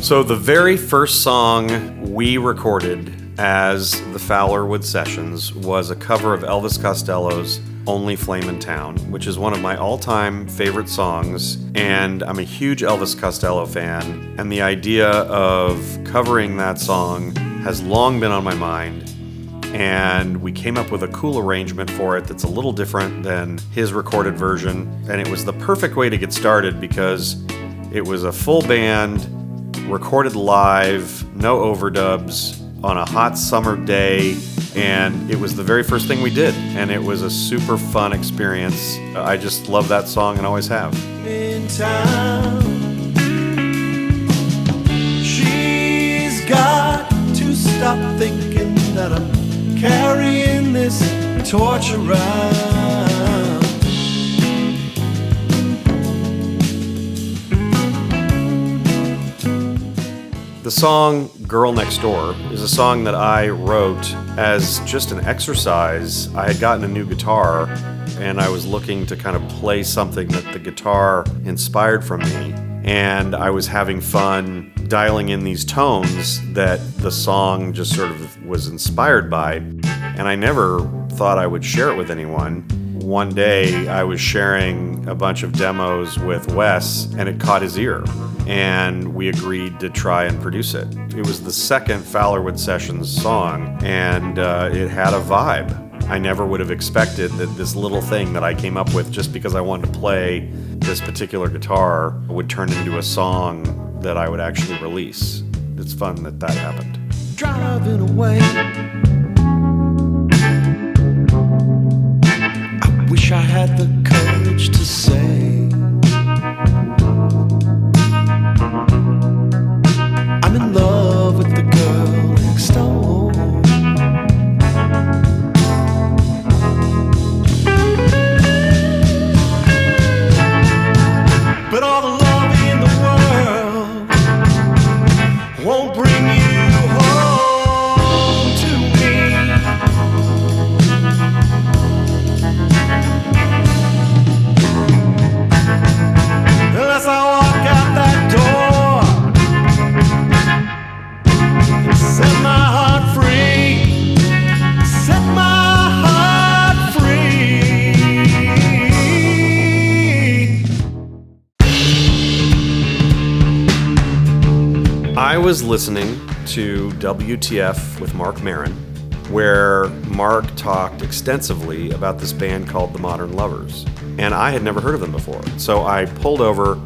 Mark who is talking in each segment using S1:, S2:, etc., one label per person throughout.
S1: So the very first song we recorded as the Fowlerwood Sessions was a cover of Elvis Costello's Only Flame in Town, which is one of my all-time favorite songs, and I'm a huge Elvis Costello fan, and the idea of covering that song has long been on my mind, and we came up with a cool arrangement for it that's a little different than his recorded version, and it was the perfect way to get started because it was a full band, recorded live, no overdubs, on a hot summer day, and it was the very first thing we did, and it was a super fun experience. I just love that song and always have.
S2: In town, she's got to stop thinking that I'm carrying this torch around.
S1: The song Girl Next Door is a song that I wrote as just an exercise. I had gotten a new guitar and I was looking to kind of play something that the guitar inspired from me. And I was having fun dialing in these tones that the song just sort of was inspired by. And I never thought I would share it with anyone. One day I was sharing a bunch of demos with Wes and it caught his ear. And we agreed to try and produce it. It was the second Fowlerwood Sessions song, and it had a vibe. I never would have expected that this little thing that I came up with just because I wanted to play this particular guitar would turn into a song that I would actually release. It's fun that that happened.
S2: Driving away, I wish I had the courage to say I'm in love with the girl next door. But all the love in the world won't bring you home to me. Unless I walk out that door, set my heart free, set my heart free.
S1: I was listening to WTF with Mark Maron, where Mark talked extensively about this band called the Modern Lovers, and I had never heard of them before. So I pulled over,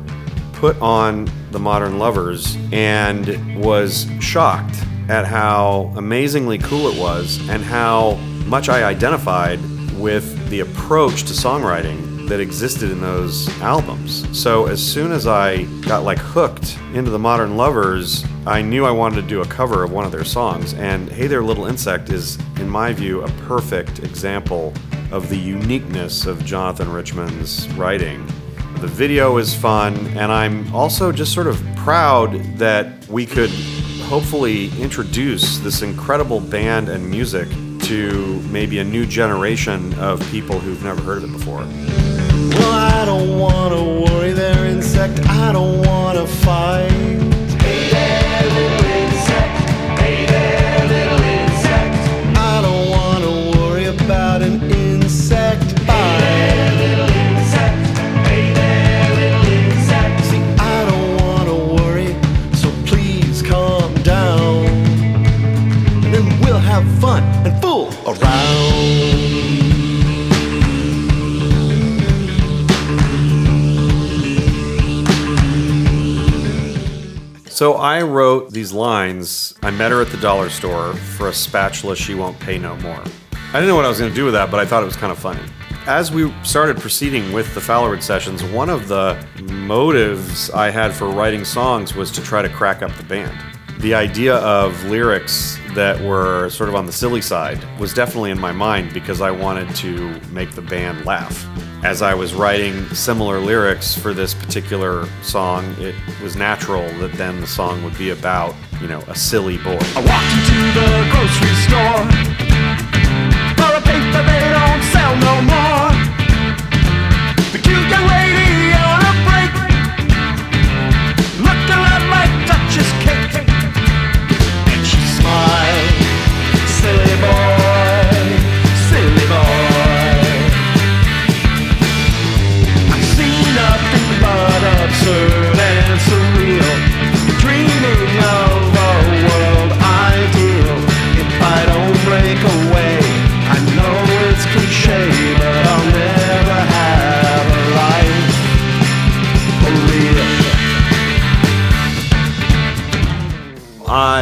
S1: put on the Modern Lovers, and was shocked at how amazingly cool it was and how much I identified with the approach to songwriting that existed in those albums. So as soon as I got hooked into the Modern Lovers, I knew I wanted to do a cover of one of their songs, and Hey There Little Insect is, in my view, a perfect example of the uniqueness of Jonathan Richman's writing. The video is fun, and I'm also just sort of proud that we could hopefully introduce this incredible band and music to maybe a new generation of people who've never heard of it before.
S2: Well, I don't want to worry there, insect. I don't want to fight. Hey there, little insect. Hey there, little insect. I don't want to worry about an insect bite. Hey there, little insect. Hey there, little insect. See, I don't want to worry, so please calm down. And then we'll have fun and fool around.
S1: So I wrote these lines. I met her at the dollar store for a spatula she won't pay no more. I didn't know what I was going to do with that, but I thought it was kind of funny. As we started proceeding with the Fowlerwood Sessions, one of the motives I had for writing songs was to try to crack up the band. The idea of lyrics that were sort of on the silly side was definitely in my mind because I wanted to make the band laugh. As I was writing similar lyrics for this particular song, it was natural that then the song would be about, a silly boy.
S2: I walked into the grocery store for a paper they don't sell no more. The cute young lady on a break, looking a lot like Duchess cake.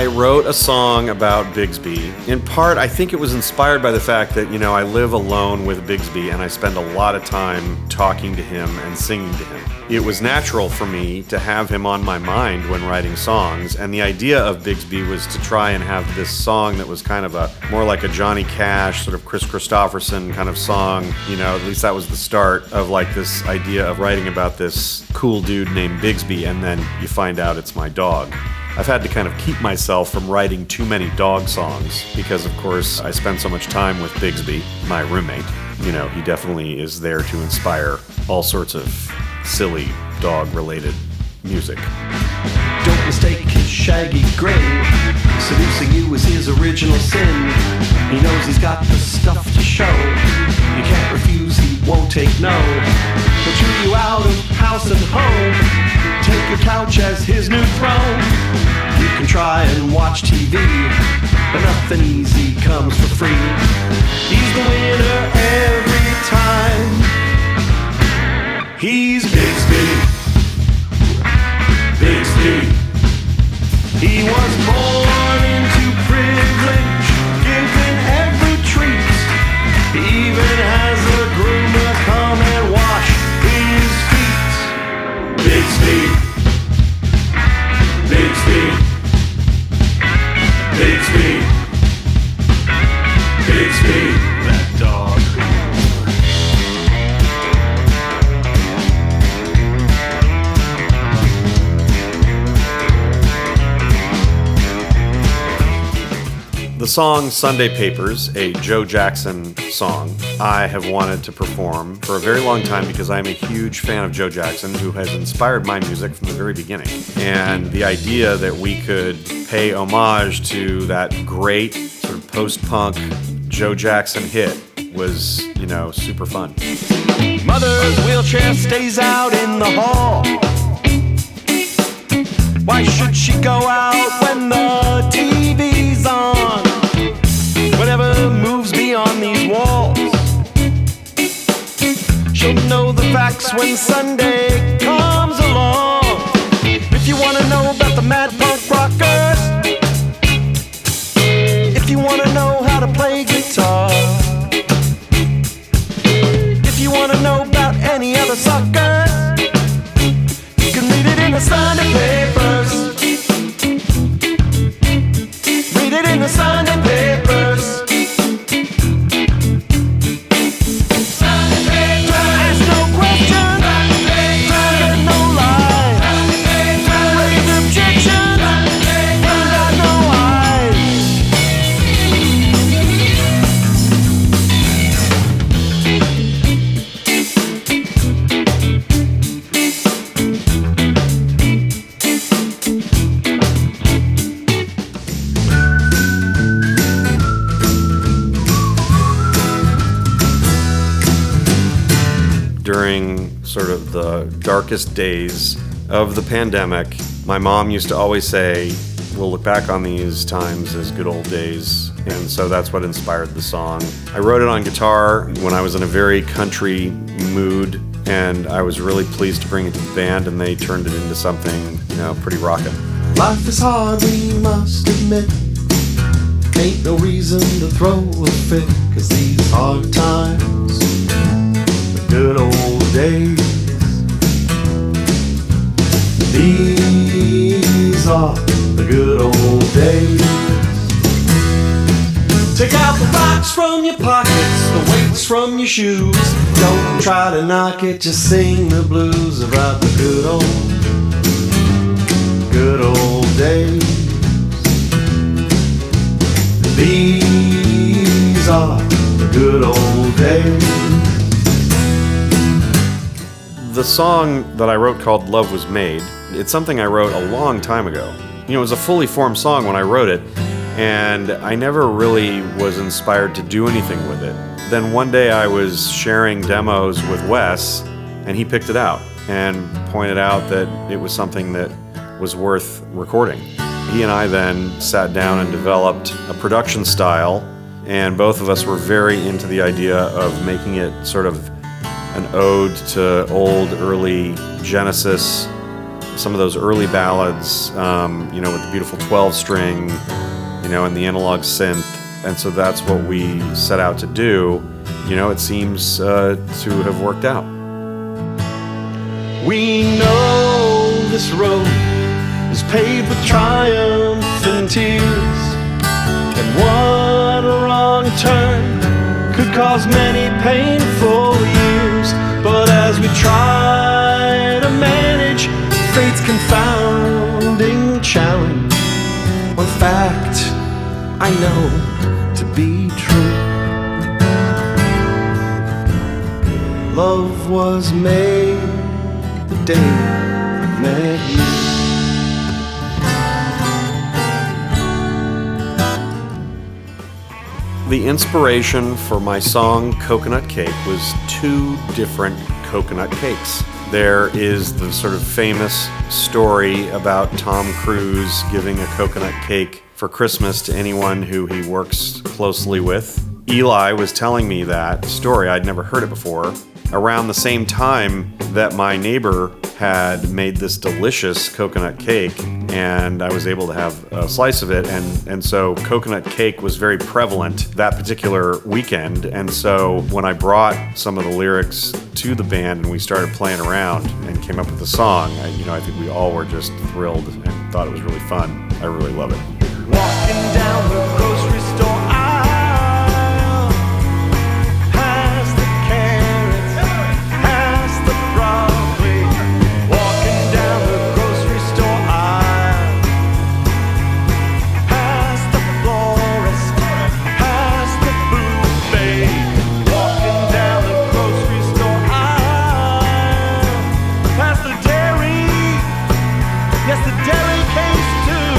S1: wrote a song about Bigsby. In part, I think it was inspired by the fact that, I live alone with Bigsby and I spend a lot of time talking to him and singing to him. It was natural for me to have him on my mind when writing songs, and the idea of Bigsby was to try and have this song that was kind of more like a Johnny Cash, sort of Chris Christopherson kind of song. At least that was the start of like this idea of writing about this cool dude named Bigsby, and then you find out it's my dog. I've had to kind of keep myself from writing too many dog songs because, of course, I spend so much time with Bigsby, my roommate. He definitely is there to inspire all sorts of silly dog-related music.
S2: Don't mistake his shaggy grin. Seducing you is his original sin. He knows he's got the stuff to show. You can't refuse, he won't take no. He'll chew you out of house and home. Take your couch as his new throne. You can try and watch TV, but nothing easy comes for free. He's the winner every time. He's Bigsby. Bigsby. He was born into privilege, given every treat. He even has a groomer come and wash his feet. Bigsby. Bigsby. Bigsby. Bigsby. That dog.
S1: The song Sunday Papers, a Joe Jackson song, I have wanted to perform for a very long time because I'm a huge fan of Joe Jackson, who has inspired my music from the very beginning. And the idea that we could pay homage to that great sort of post-punk Joe Jackson hit was, super fun.
S2: Mother's wheelchair stays out in the hall. Why should she go out when the TV's on? Whatever moves beyond these walls, she'll know the facts when Sunday comes along. If you wanna know about the mad punk rockers, if you wanna know how to play guitar, if you wanna know about any other suckers, you can read it in the Sunday papers. Read it in the Sunday papers. Ask no question, get no lie. Raise objection, ain't got no eyes.
S1: During sort of the darkest days of the pandemic, my mom used to always say, we'll look back on these times as good old days. And so that's what inspired the song. I wrote it on guitar when I was in a very country mood, and I was really pleased to bring it to the band, and they turned it into something, pretty rockin'.
S2: Life is hard, we must admit. Ain't no reason to throw a fit, 'cause these hard times, the good old days, these are the good old days. Take out the rocks from your pockets, the weights from your shoes. Don't try to knock it, just sing the blues about the good old days. These are the good old days.
S1: The song that I wrote called Love Was Made, it's something I wrote a long time ago. It was a fully formed song when I wrote it, and I never really was inspired to do anything with it. Then one day I was sharing demos with Wes, and he picked it out and pointed out that it was something that was worth recording. He and I then sat down and developed a production style, and both of us were very into the idea of making it sort of an ode to old, early Genesis some of those early ballads, with the beautiful 12-string, and the analog synth. And so that's what we set out to do. It seems to have worked out.
S2: We know this road is paved with triumph and tears, and what a wrong turn could cause many painful years. But as we try to manage fate's confounding challenge, one fact I know to be true: love was made the day I met you.
S1: The inspiration for my song Coconut Cake was 2 different coconut cakes. There is the sort of famous story about Tom Cruise giving a coconut cake for Christmas to anyone who he works closely with. Eli was telling me that story. I'd never heard it before. Around the same time that my neighbor had made this delicious coconut cake, and I was able to have a slice of it, and so coconut cake was very prevalent that particular weekend. And so when I brought some of the lyrics to the band and we started playing around and came up with the song, I think we all were just thrilled and thought it was really fun. I really love it.
S2: Walking down the grocery store aisle, past the carrots, past the broccoli. Walking down the grocery store aisle, past the florist, past the buffet. Walking down the grocery store aisle, past the dairy, yes, the dairy case too.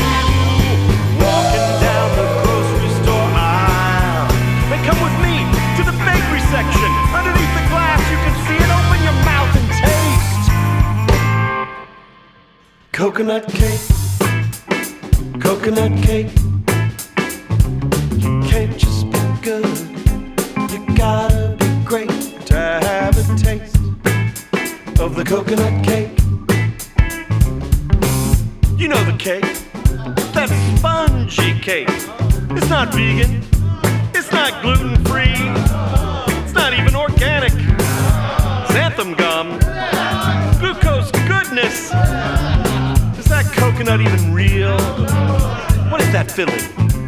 S2: Walking down the grocery store aisle. Then come with me to the bakery section. Underneath the glass you can see it. Open your mouth and taste coconut cake. Coconut cake. You can't just be good, you gotta be great to have a taste of the coconut cake. You know the cake, that spongy cake. It's not vegan, it's not gluten-free, it's not even organic. Xanthan gum, glucose goodness. Is that coconut even real? What is that filling?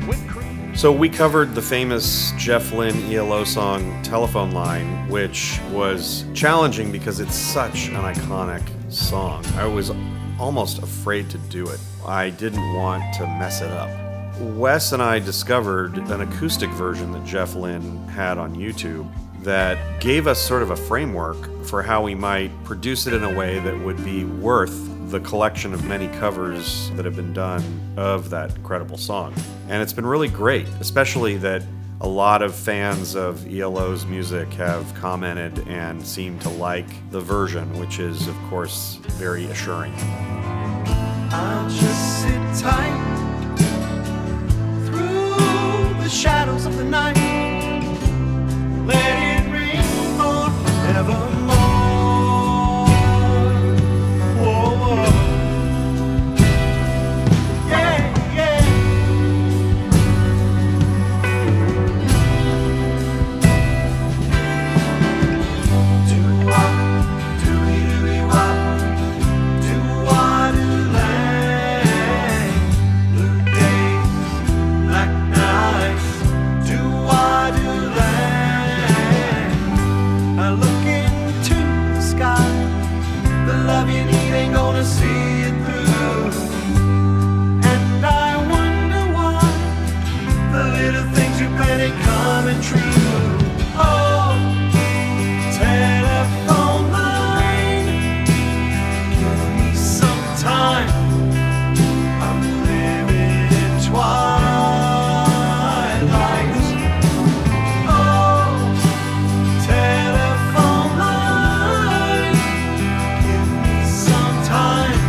S2: Whipped cream?
S1: So we covered the famous Jeff Lynne ELO song Telephone Line, which was challenging because it's such an iconic song. I was almost afraid to do it. I didn't want to mess it up. Wes and I discovered an acoustic version that Jeff Lynne had on YouTube that gave us sort of a framework for how we might produce it in a way that would be worth the collection of many covers that have been done of that incredible song. And it's been really great, especially that a lot of fans of ELO's music have commented and seem to like the version, which is, of course, very assuring.
S2: I'll just sit tight through the shadows of the night. Let it ring forevermore. Whoa, whoa. Yeah, yeah. Do-wop, do-wee-wop, do-wah, do-lang. Blue days, black nights, do-wah, do-lang. I look into the sky, the love you need ain't gonna see it through. And I wonder why the little things you plan ain't coming true. Oh, telephone line, give me some time. I'm living in twilight. Oh, telephone line, give me some time.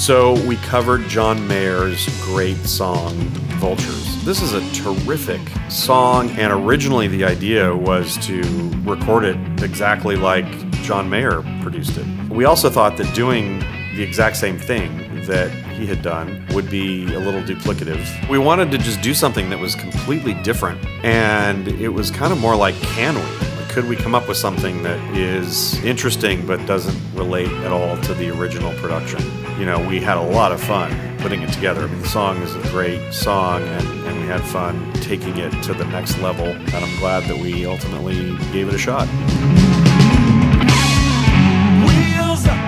S1: So we covered John Mayer's great song, Vultures. This is a terrific song, and originally the idea was to record it exactly like John Mayer produced it. We also thought that doing the exact same thing that he had done would be a little duplicative. We wanted to just do something that was completely different, and it was kind of more like, can we? Could we come up with something that is interesting but doesn't relate at all to the original production? You know, we had a lot of fun putting it together. I mean, the song is a great song, and we had fun taking it to the next level, and I'm glad that we ultimately gave it a shot.
S2: Wheels up,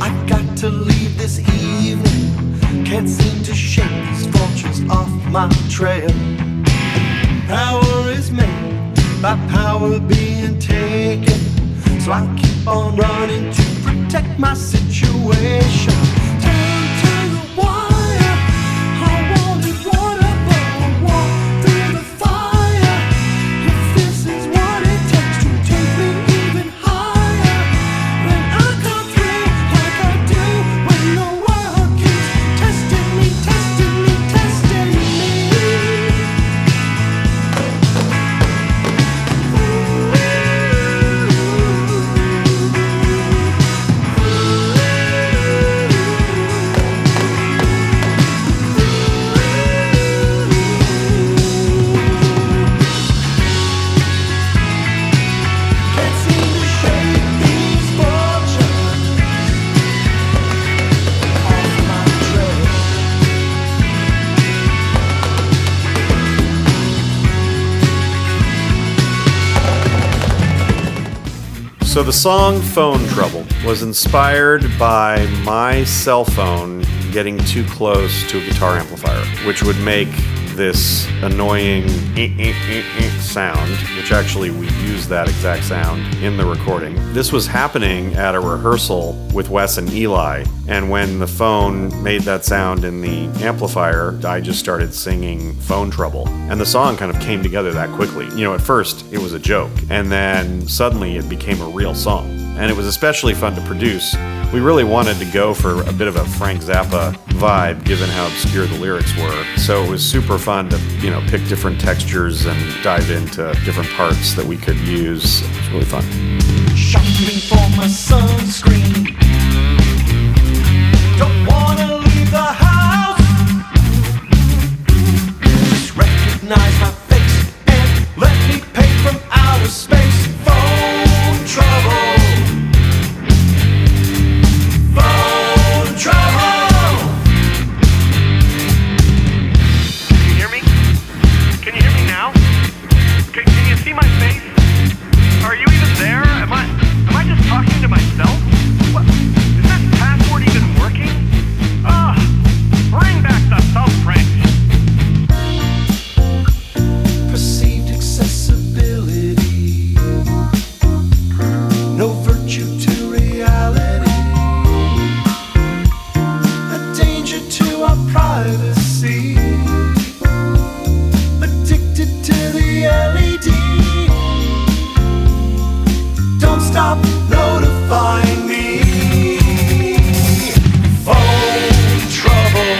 S2: I've got to leave this evening. Can't seem to shake these vultures off my trail. Power is made by power being taken, so I keep on running to protect my situation. Turn the wire, I wanted water, but I walk through the fire. If this is what it takes to take me even higher, then I'll come through like I do when the world keeps testing me, testing me, testing me.
S1: So the song Phone Trouble was inspired by my cell phone getting too close to a guitar amplifier, which would make this annoying sound, which actually we used that exact sound in the recording. This was happening at a rehearsal with Wes and Eli, and when the phone made that sound in the amplifier, I just started singing Phone Trouble. And the song kind of came together that quickly. You know, at first it was a joke, and then suddenly it became a real song. And it was especially fun to produce. We really wanted to go for a bit of a Frank Zappa vibe, given how obscure the lyrics were. So it was super fun to, you know, pick different textures and dive into different parts that we could use. It was really fun.
S2: Shopping for my sunscreen. Don't wanna leave the house. Just recognize my face and let me pay from outer space. Phone trouble. Phone trouble.
S3: Can you hear me? Can you hear me now? Can you see my face? Are you even there? Am I just talking to myself? What? Is this password even working? Bring back the thumbprint.
S2: Perceived accessibility. No virtue to reality. A danger to our privacy. Addicted to the LED. Don't stop notifying me. Phone trouble.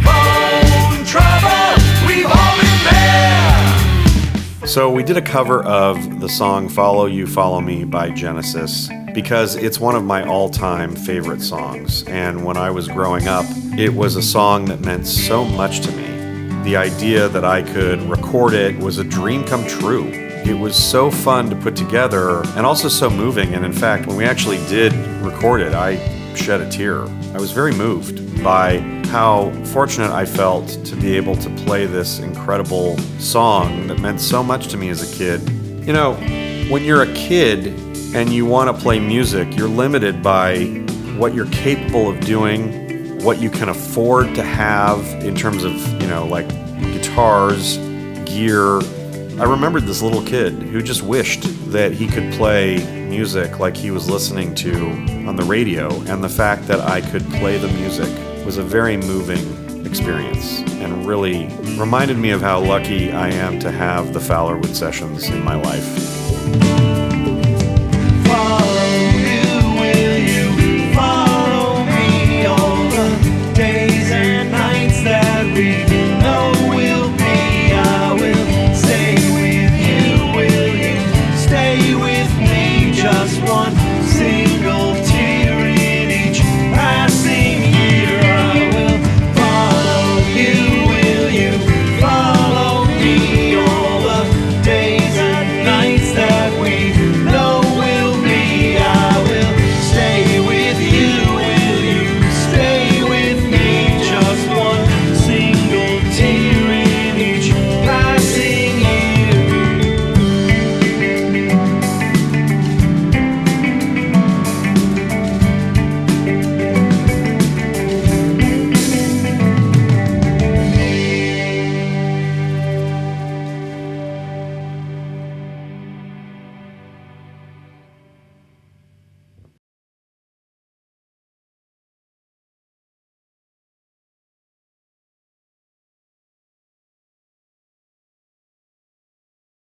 S2: Phone trouble. We've all been there.
S1: So we did a cover of the song Follow You, Follow Me by Genesis because it's one of my all-time favorite songs. And when I was growing up, it was a song that meant so much to me. The idea that I could record it was a dream come true. It was so fun to put together and also so moving. And in fact, when we actually did record it, I shed a tear. I was very moved by how fortunate I felt to be able to play this incredible song that meant so much to me as a kid. You know, when you're a kid and you want to play music, you're limited by what you're capable of doing, what you can afford to have in terms of, you know, like guitars, gear. I remembered this little kid who just wished that he could play music like he was listening to on the radio, and the fact that I could play the music was a very moving experience and really reminded me of how lucky I am to have the Fowlerwood sessions in my life.